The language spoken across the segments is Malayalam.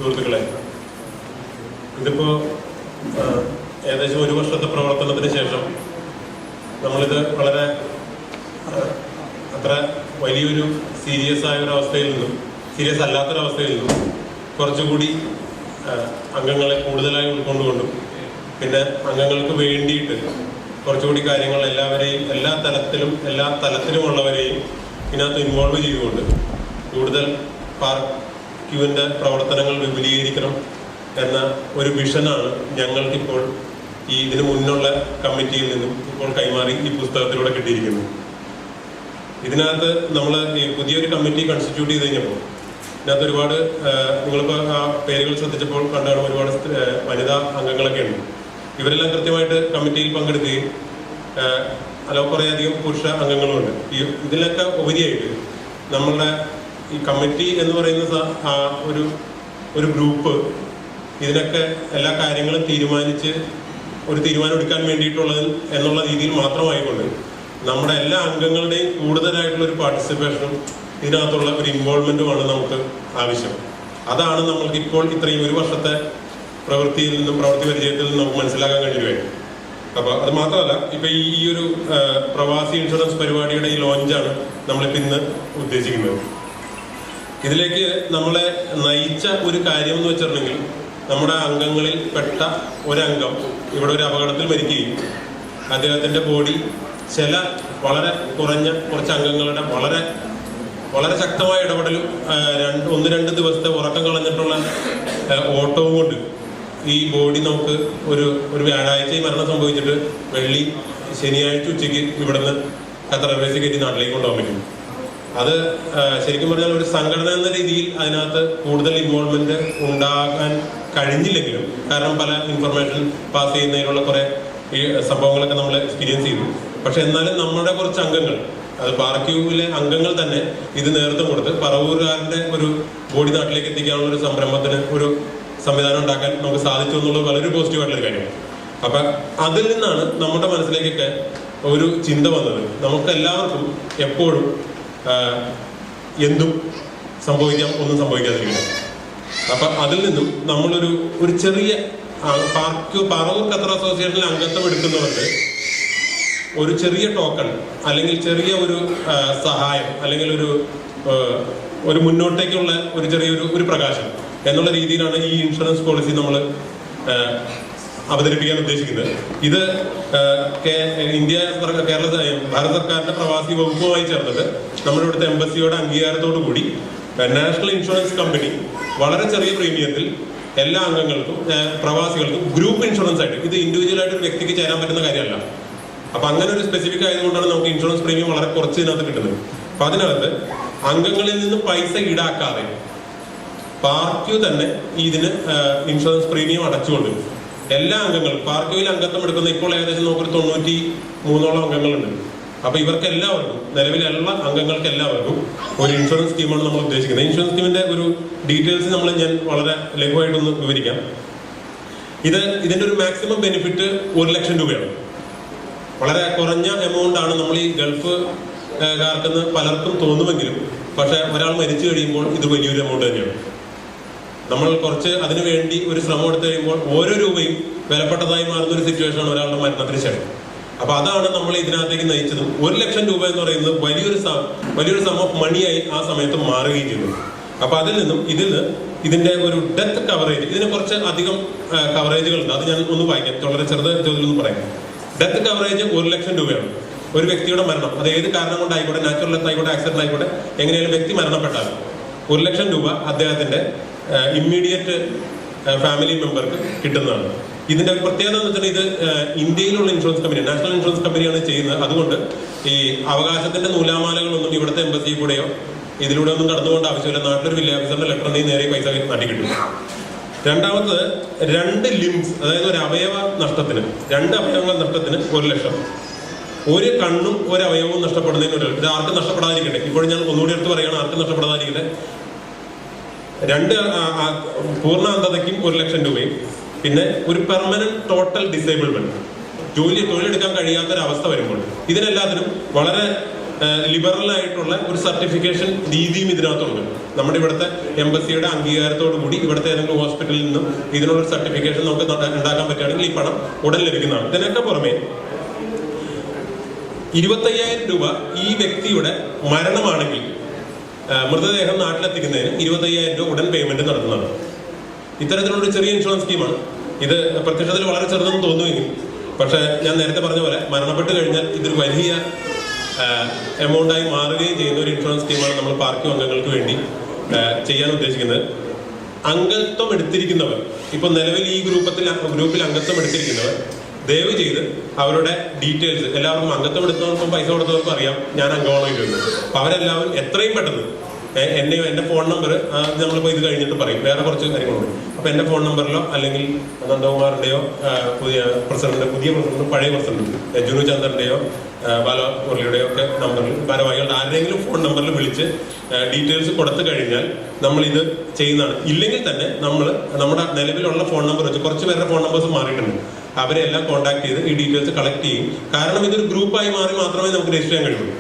സുഹൃത്തുക്കളെ, ഇതിപ്പോ ഏകദേശം 1 വർഷത്തെ പ്രവർത്തനത്തിന് ശേഷം നമ്മളിത് വളരെ അത്ര വലിയൊരു സീരിയസ് ആയ ഒരു അവസ്ഥയിൽ നിന്നും സീരിയസ് അല്ലാത്തൊരവസ്ഥയിൽ നിന്നും കുറച്ചുകൂടി അംഗങ്ങളെ കൂടുതലായി ഉൾക്കൊണ്ടുകൊണ്ടും പിന്നെ അംഗങ്ങൾക്ക് വേണ്ടിയിട്ട് കുറച്ചുകൂടി കാര്യങ്ങൾ എല്ലാവരെയും എല്ലാ തലത്തിലുമുള്ളവരെയും ഇതിനകത്ത് ഇൻവോൾവ് ചെയ്തുകൊണ്ട് കൂടുതൽ പാർക്ക് ക്യൂവിൻ്റെ പ്രവർത്തനങ്ങൾ വിപുലീകരിക്കണം എന്ന ഒരു വിഷനാണ് ഞങ്ങൾക്കിപ്പോൾ ഇതിനു മുന്നുള്ള കമ്മിറ്റിയിൽ നിന്നും ഇപ്പോൾ കൈമാറി ഈ പുസ്തകത്തിലൂടെ കിട്ടിയിരിക്കുന്നത്. ഇതിനകത്ത് നമ്മൾ പുതിയൊരു കമ്മിറ്റി കൺസ്റ്റിറ്റ്യൂട്ട് ചെയ്ത് കഴിഞ്ഞപ്പോൾ ഇതിനകത്ത് ഒരുപാട് നിങ്ങളിപ്പോൾ ആ പേരുകൾ ശ്രദ്ധിച്ചപ്പോൾ കണ്ടാണ് ഒരുപാട് വനിതാ അംഗങ്ങളൊക്കെ ഉണ്ട്. ഇവരെല്ലാം കൃത്യമായിട്ട് കമ്മിറ്റിയിൽ പങ്കെടുക്കുകയും കുറേയധികം പുരുഷ അംഗങ്ങളുമുണ്ട്. ഇതിലൊക്കെ ഉപരിയായിട്ട് നമ്മളുടെ ഈ കമ്മിറ്റി എന്ന് പറയുന്ന ഒരു ഗ്രൂപ്പ് ഇതിനൊക്കെ എല്ലാ കാര്യങ്ങളും തീരുമാനിച്ച് ഒരു തീരുമാനം എടുക്കാൻ വേണ്ടിയിട്ടുള്ളത് എന്നുള്ള രീതിയിൽ മാത്രമായിക്കൊണ്ട് നമ്മുടെ എല്ലാ അംഗങ്ങളുടെയും കൂടുതലായിട്ടുള്ള ഒരു പാർട്ടിസിപ്പേഷനും ഇതിനകത്തുള്ള ഒരു ഇൻവോൾവ്മെന്റുമാണ് നമുക്ക് ആവശ്യം. അതാണ് നമ്മൾക്ക് ഇപ്പോൾ ഇത്രയും 1 വർഷത്തെ പ്രവൃത്തി പരിചയത്തിൽ നിന്നും നമുക്ക് മനസ്സിലാക്കാൻ കഴിയുകയാണ്. അപ്പൊ അത് മാത്രമല്ല, ഇപ്പൊ ഈ ഒരു പ്രവാസി ഇൻഷുറൻസ് പരിപാടിയുടെ ഈ ലോഞ്ചാണ് നമ്മളിപ്പോ ഇന്ന് ഉദ്ദേശിക്കുന്നത്. ഇതിലേക്ക് നമ്മളെ നയിച്ച ഒരു കാര്യം എന്ന് വെച്ചിട്ടുണ്ടെങ്കിൽ, നമ്മുടെ അംഗങ്ങളിൽ പെട്ട ഒരംഗം ഇവിടെ ഒരു അപകടത്തിൽ മരിക്കുകയും അദ്ദേഹത്തിന്റെ ബോഡി ചില വളരെ കുറച്ച് അംഗങ്ങളുടെ വളരെ ശക്തമായ ഇടപെടലും 1-2 ദിവസത്തെ ഉറക്കം കളഞ്ഞിട്ടുള്ള ഓട്ടവും കൊണ്ട് ഈ ബോഡി നമുക്ക് ഒരു വ്യാഴാഴ്ച മരണം സംഭവിച്ചിട്ട് ശനിയാഴ്ച ഉച്ചയ്ക്ക് ഇവിടുന്ന് ഖത്തർ എയർവേസ് കയറ്റി നാട്ടിലേക്ക് കൊണ്ടുപോകാൻ പറ്റും. അത് ശരിക്കും പറഞ്ഞാൽ ഒരു സംഘടന എന്ന രീതിയിൽ അതിനകത്ത് കൂടുതൽ ഇൻവോൾവ്മെന്റ് ഉണ്ടാകാൻ കഴിഞ്ഞില്ലെങ്കിലും, കാരണം പല ഇൻഫർമേഷൻ പാസ് ചെയ്യുന്നതിനുള്ള കുറെ ഈ സംഭവങ്ങളൊക്കെ നമ്മൾ എക്സ്പീരിയൻസ് ചെയ്തു. പക്ഷെ എന്നാലും നമ്മുടെ കുറച്ച് അംഗങ്ങൾ, അത് പാർക്യൂവിലെ അംഗങ്ങൾ തന്നെ ഇത് നേതൃത്വം കൊടുത്ത് പറവൂരുകാരന്റെ ഒരു ബോഡി നാട്ടിലേക്ക് എത്തിക്കാനുള്ള ഒരു സംരംഭത്തിന് ഒരു സംവിധാനം ഉണ്ടാക്കാൻ നമുക്ക് സാധിച്ചു എന്നുള്ളത് വളരെ പോസിറ്റീവായിട്ടുള്ള കാര്യമാണ്. അപ്പൊ അതിൽ നിന്നാണ് നമ്മുടെ മനസ്സിലേക്കൊക്കെ ഒരു ചിന്ത വന്നത്. നമുക്ക് എല്ലാവർക്കും എപ്പോഴും എന്തും സംഭവിക്കാം, ഒന്നും സംഭവിക്കാതിരിക്കണം. അപ്പൊ അതിൽ നിന്നും നമ്മളൊരു ചെറിയ പറവൂർ ഖത്തർ അസോസിയേഷനിൽ അംഗത്വം എടുക്കുന്നവർക്ക് ഒരു ചെറിയ ടോക്കൺ അല്ലെങ്കിൽ ചെറിയ ഒരു സഹായം അല്ലെങ്കിൽ ഒരു മുന്നോട്ടേക്കുള്ള ഒരു ചെറിയൊരു പ്രകാശം എന്നുള്ള രീതിയിലാണ് ഈ ഇൻഷുറൻസ് പോളിസി നമ്മൾ അവതരിപ്പിക്കാൻ ഉദ്ദേശിക്കുന്നത്. ഇത് ഭാരത സർക്കാരിന്റെ പ്രവാസി വകുപ്പുമായി ചേർന്നിട്ട് നമ്മുടെ ഇവിടുത്തെ എംബസിയുടെ അംഗീകാരത്തോടു കൂടി നാഷണൽ ഇൻഷുറൻസ് കമ്പനി വളരെ ചെറിയ പ്രീമിയത്തിൽ എല്ലാ അംഗങ്ങൾക്കും പ്രവാസികൾക്കും ഗ്രൂപ്പ് ഇൻഷുറൻസ് ആയിട്ട്, ഇത് ഇൻഡിവിജ്വൽ ആയിട്ട് ഒരു വ്യക്തിക്ക് ചേരാൻ പറ്റുന്ന കാര്യമല്ല. അപ്പൊ അങ്ങനെ ഒരു സ്പെസിഫിക് ആയതുകൊണ്ടാണ് നമുക്ക് ഇൻഷുറൻസ് പ്രീമിയം വളരെ കുറച്ച് ഇതിനകത്ത് കിട്ടുന്നത്. അപ്പൊ അതിനകത്ത് അംഗങ്ങളിൽ നിന്ന് പൈസ ഈടാക്കാതെ പാർക്യൂ തന്നെ ഇതിന് ഇൻഷുറൻസ് പ്രീമിയം അടച്ചുകൊണ്ട് എല്ലാ അംഗങ്ങളും പാർക്യൂവിൽ അംഗത്വം എടുക്കുന്ന ഇപ്പോൾ ഏകദേശം നമുക്കൊരു 93ഓളം അംഗങ്ങളുണ്ട്. അപ്പൊ ഇവർക്ക് എല്ലാവർക്കും, നിലവിലുള്ള അംഗങ്ങൾക്ക് എല്ലാവർക്കും ഒരു ഇൻഷുറൻസ് സ്കീമാണ് നമ്മൾ ഉദ്ദേശിക്കുന്നത്. ഇൻഷുറൻസ് സ്കീമിന്റെ ഒരു ഡീറ്റെയിൽസ് ഞാൻ വളരെ ലഘുവായിട്ടൊന്ന് വിവരിക്കാം. ഇതിന്റെ ഒരു മാക്സിമം ബെനിഫിറ്റ് 1 ലക്ഷം രൂപയാണ്. വളരെ കുറഞ്ഞ എമൗണ്ട് ആണ് നമ്മൾ ഈ ഗൾഫുകാർക്കെന്ന് പലർക്കും തോന്നുമെങ്കിലും, പക്ഷെ ഒരാൾ മരിച്ചു കഴിയുമ്പോൾ ഇത് വലിയൊരു എമൗണ്ട് തന്നെയാണ്. നമ്മൾ കുറച്ച് അതിനു വേണ്ടി ഒരു ശ്രമം എടുത്തു കഴിയുമ്പോൾ ഓരോ രൂപയും വിലപ്പെട്ടതായി മാറുന്ന ഒരു സിറ്റുവേഷനാണ് ഒരാളുടെ മരണത്തിന് ശേഷം. അപ്പൊ അതാണ് നമ്മൾ ഇതിനകത്തേക്ക് നയിച്ചതും. 1 ലക്ഷം രൂപ എന്ന് പറയുന്നത് വലിയൊരു സം ഓഫ് മണിയായി ആ സമയത്ത് മാറുകയും ചെയ്തു. അപ്പൊ ഇതിന്റെ ഒരു ഡെത്ത് കവറേജ്, ഇതിന് കുറച്ച് അധികം കവറേജുകളുണ്ട്. അത് ഞാൻ ഒന്ന് വായിക്കാം, വളരെ ചെറുത് ചോദ്യം പറയാം. ഡെത്ത് കവറേജ് 1 ലക്ഷം രൂപയാണ്. ഒരു വ്യക്തിയുടെ മരണം, അത് ഏത് കാരണം കൊണ്ടായിക്കോട്ടെ, നാച്ചുറൽ ഡെത്ത് ആയിക്കോട്ടെ, ആക്സിഡന്റ് ആയിക്കോട്ടെ, എങ്ങനെയാലും വ്യക്തി മരണപ്പെട്ടാൽ 1 ലക്ഷം രൂപ അദ്ദേഹത്തിന്റെ ഇമ്മീഡിയറ്റ് ഫാമിലി മെമ്പർക്ക് കിട്ടുന്നതാണ്. ഇതിന്റെ ഒരു പ്രത്യേകത എന്ന് വെച്ചാൽ ഇത് ഇന്ത്യയിലുള്ള ഇൻഷുറൻസ് കമ്പനി, നാഷണൽ ഇൻഷുറൻസ് കമ്പനിയാണ് ചെയ്യുന്നത്. അതുകൊണ്ട് ഈ അവകാശത്തിന്റെ നൂലാമാലകളൊന്നും ഇവിടുത്തെ എംബസി കൂടെയോ ഇതിലൂടെ ഒന്നും കടന്നുകൊണ്ട് ആവശ്യമില്ല. നാട്ടിലൊരു വില്ലേജ് ഓഫീസറിന്റെ ലെറ്റർ ഉണ്ടെങ്കിൽ നേരെ പൈസ നാട്ടി കിട്ടും. രണ്ടാമത്തത് 2 ലിംസ്, അതായത് ഒരു അവയവ നഷ്ടത്തിന്, 2 അവയവങ്ങൾ നഷ്ടത്തിന് 1 ലക്ഷം. ഒരു കണ്ണും ഒരു അവയവവും നഷ്ടപ്പെടുന്നതിന് ഇത് ആർക്കും നഷ്ടപ്പെടാതിരിക്കട്ടെ. ഇപ്പോഴും ഞാൻ ഒന്നുകൂടി എടുത്ത് പറയുകയാണ്, ആർക്കും നഷ്ടപ്പെടാതിരിക്കട്ടെ. 2 പൂർണ്ണ അന്ധതയ്ക്കും 1 ലക്ഷം രൂപയും, പിന്നെ ഒരു പെർമനന്റ് ടോട്ടൽ ഡിസേബിൾമെന്റ്, തൊഴിലെടുക്കാൻ കഴിയാത്തൊരവസ്ഥ വരുമ്പോൾ ഇതിനെല്ലാത്തിനും വളരെ ലിബറൽ ആയിട്ടുള്ള ഒരു സർട്ടിഫിക്കേഷൻ രീതിയും ഇതിനകത്തുണ്ട്. നമ്മുടെ ഇവിടുത്തെ എംബസിയുടെ അംഗീകാരത്തോടു കൂടി ഇവിടുത്തെ ഏതെങ്കിലും ഹോസ്പിറ്റലിൽ നിന്നും ഇതിനുള്ള സർട്ടിഫിക്കേഷൻ നമുക്ക് ഉണ്ടാക്കാൻ പറ്റുകയാണെങ്കിൽ ഈ പണം ഉടൻ ലഭിക്കുന്നതാണ്. ഇതിനൊക്കെ പുറമെ 25,000 രൂപ ഈ വ്യക്തിയുടെ മരണമാണെങ്കിൽ മൃതദേഹം നാട്ടിലെത്തിക്കുന്നതിന് 25,000 രൂപ ഉടൻ പേയ്മെന്റ് നടത്തുന്നതാണ്. ഇത്തരത്തിലുള്ള ഒരു ചെറിയ ഇൻഷുറൻസ് സ്കീമാണ് ഇത്. പ്രത്യക്ഷത്തിൽ വളരെ ചെറുതെന്ന് തോന്നുമെങ്കിൽ, പക്ഷെ ഞാൻ നേരത്തെ പറഞ്ഞ പോലെ മരണപ്പെട്ട് കഴിഞ്ഞാൽ ഇതൊരു വലിയ എമൗണ്ടായി മാറുകയും ചെയ്യുന്ന ഒരു ഇൻഷുറൻസ് സ്കീമാണ് നമ്മൾ പാർട്ടി അംഗങ്ങൾക്ക് വേണ്ടി ചെയ്യാൻ ഉദ്ദേശിക്കുന്നത്. അംഗത്വം എടുത്തിരിക്കുന്നവർ, ഇപ്പൊ നിലവിൽ ഈ ഗ്രൂപ്പിൽ അംഗത്വം എടുത്തിരിക്കുന്നവർ ദയവ് ചെയ്ത് അവരുടെ ഡീറ്റെയിൽസ്, എല്ലാവർക്കും അംഗത്വം എടുത്തവർക്കും പൈസ കൊടുത്തവർക്കും അറിയാം ഞാൻ അംഗമാണോ ഇല്ലെന്ന്. അപ്പൊ അവരെല്ലാവരും എത്രയും പെട്ടെന്ന് എന്റെ ഫോൺ നമ്പർ നമ്മളിപ്പോ ഇത് കഴിഞ്ഞിട്ട് പറയും, വേറെ കുറച്ച് കാര്യങ്ങളുണ്ട്. അപ്പൊ എന്റെ ഫോൺ നമ്പറിലോ അല്ലെങ്കിൽ നന്ദകുമാറിന്റെയോ പുതിയ പ്രസിഡന്റ് പഴയ പ്രസിഡന്റ് ജുനു ചന്ദ്രന്റെയോ ബാലമുരളിയുടെയോ ഒക്കെ നമ്പറിൽ ഭാരവാഹികളുടെ ആരുടെയെങ്കിലും ഫോൺ നമ്പറിൽ വിളിച്ച് ഡീറ്റെയിൽസ് കൊടുത്തു കഴിഞ്ഞാൽ നമ്മൾ ഇത് ചെയ്യുന്നതാണ്. ഇല്ലെങ്കിൽ തന്നെ നമ്മുടെ നിലവിലുള്ള ഫോൺ നമ്പർ വെച്ച് കുറച്ച് പേരുടെ ഫോൺ നമ്പേഴ്സ് മാറിയിട്ടുണ്ട്, അവരെല്ലാം കോൺടാക്ട് ചെയ്ത് ഈ ഡീറ്റെയിൽസ് കളക്ട് ചെയ്യും. കാരണം ഇതൊരു ഗ്രൂപ്പായി മാറി മാത്രമേ നമുക്ക് രജിസ്റ്റർ ചെയ്യാൻ കഴിയുള്ളൂ.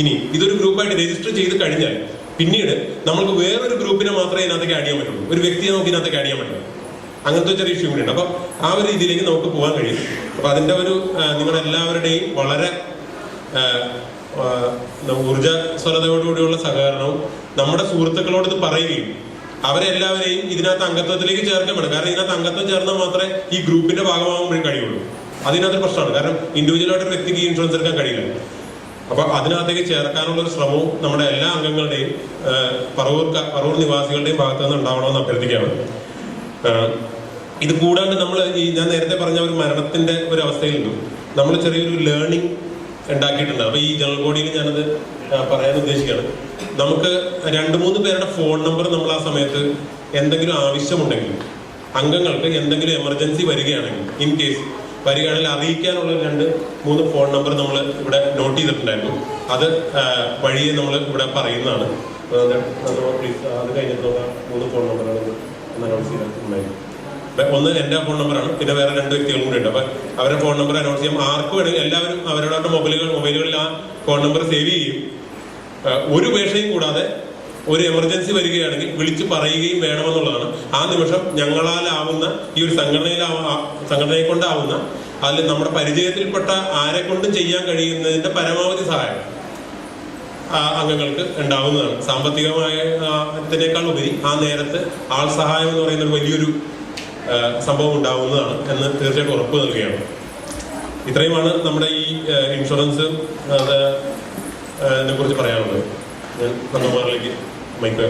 ഇനി ഇതൊരു ഗ്രൂപ്പായിട്ട് രജിസ്റ്റർ ചെയ്ത് കഴിഞ്ഞാൽ പിന്നീട് നമുക്ക് വേറൊരു ഗ്രൂപ്പിനെ മാത്രമേ ഇതിനകത്തേക്ക് ആഡ് ചെയ്യാൻ പറ്റുള്ളൂ, ഒരു വ്യക്തിയെ നമുക്ക് ഇതിനകത്തേക്ക് ആഡ് ചെയ്യാൻ പറ്റില്ല. അങ്ങനത്തെ ചെറിയ ഇഷ്യൂ കൂടി ഉണ്ട്. അപ്പൊ ആ ഒരു രീതിയിലേക്ക് നമുക്ക് പോകാൻ കഴിയും. അപ്പൊ അതിന്റെ ഒരു നിങ്ങളെല്ലാവരുടെയും വളരെ ഊർജ്ജസ്വലതയോടുകൂടിയുള്ള സഹകരണവും നമ്മുടെ സുഹൃത്തുക്കളോട് ഇത് പറയുകയും അവരെല്ലാവരെയും ഇതിനകത്ത് അംഗത്വത്തിലേക്ക് ചേർക്കാൻ വേണം. കാരണം ഇതിനകത്ത് അംഗത്വം ചേർന്നാൽ മാത്രമേ ഈ ഗ്രൂപ്പിന്റെ ഭാഗമാകുമ്പോഴേ കഴിയുള്ളൂ. അതിനകത്തൊരു പ്രശ്നമാണ്. കാരണം ഇൻഡിവിജ്വലായിട്ടൊരു വ്യക്തിക്ക് ഈ ഇൻഷുറൻസ് എടുക്കാൻ കഴിയില്ല. അപ്പൊ അതിനകത്തേക്ക് ചേർക്കാനുള്ള ഒരു ശ്രമവും നമ്മുടെ എല്ലാ അംഗങ്ങളുടെയും പറവൂർ നിവാസികളുടെയും ഭാഗത്തു നിന്ന് ഉണ്ടാവണമെന്ന് അഭ്യർത്ഥിക്കുകയാണ്. ഇത് കൂടാണ്ട് നമ്മൾ ഞാൻ നേരത്തെ പറഞ്ഞ ഒരു മരണത്തിന്റെ ഒരു അവസ്ഥയിൽ നിന്നും നമ്മൾ ചെറിയൊരു ലേണിംഗ് ഉണ്ടാക്കിയിട്ടുണ്ട്. അപ്പൊ ഈ ജനറൽ ബോഡിയിൽ ഞാനത് പറയാൻ ഉദ്ദേശിക്കുകയാണ്. നമുക്ക് 2-3 പേരുടെ ഫോൺ നമ്പർ നമ്മൾ ആ സമയത്ത് എന്തെങ്കിലും ആവശ്യമുണ്ടെങ്കിൽ, അംഗങ്ങൾക്ക് എന്തെങ്കിലും എമർജൻസി വരികയാണെങ്കിൽ, ഇൻ കേസ് വരികയാണെങ്കിൽ അറിയിക്കാനുള്ള 2-3 ഫോൺ നമ്പർ നമ്മൾ ഇവിടെ നോട്ട് ചെയ്തിട്ടുണ്ടായിരുന്നു. അത് വഴിയെ നമ്മൾ ഇവിടെ പറയുന്നതാണ്. അത് കഴിഞ്ഞിട്ടുള്ള 3 ഫോൺ നമ്പറാണ് അനൗൺസ് ചെയ്തിട്ടുണ്ടായിരുന്നു. ഒന്ന് എന്റെ ഫോൺ നമ്പറാണ്, പിന്നെ വേറെ 2 വ്യക്തികളും കൂടി ഉണ്ട്. അപ്പൊ അവരുടെ ഫോൺ നമ്പർ അനൗൺസ് ചെയ്യാം. ആർക്ക് വേണമെങ്കിൽ എല്ലാവരും അവരുടെ മൊബൈലുകളിൽ ആ ഫോൺ നമ്പർ സേവ് ചെയ്യും. ഒരു പേക്ഷയും കൂടാതെ ഒരു എമർജൻസി വരികയാണെങ്കിൽ വിളിച്ച് പറയുകയും വേണമെന്നുള്ളതാണ്. ആ നിമിഷം ഞങ്ങളാലാവുന്ന ഈ ഒരു സംഘടനയെ കൊണ്ടാവുന്ന അതിൽ നമ്മുടെ പരിചയത്തിൽപ്പെട്ട ആരെ കൊണ്ടും ചെയ്യാൻ കഴിയുന്നതിന്റെ പരമാവധി സഹായം അംഗങ്ങൾക്ക് ഉണ്ടാവുന്നതാണ്. സാമ്പത്തികമായതിനേക്കാൾ ഉപരി ആ നേരത്ത് ആൾ സഹായം എന്ന് പറയുന്ന വലിയൊരു സംഭവം ഉണ്ടാവുന്നതാണ് എന്ന് തീർച്ചയായിട്ടും ഉറപ്പ് നൽകുകയാണ്. ഇത്രയുമാണ് നമ്മുടെ ഈ ഇൻഷുറൻസ് അതിനെ കുറിച്ച് പറയാനുള്ളത്. ഞാൻ നന്ദകുമാറിലേക്ക് മൈക്ക്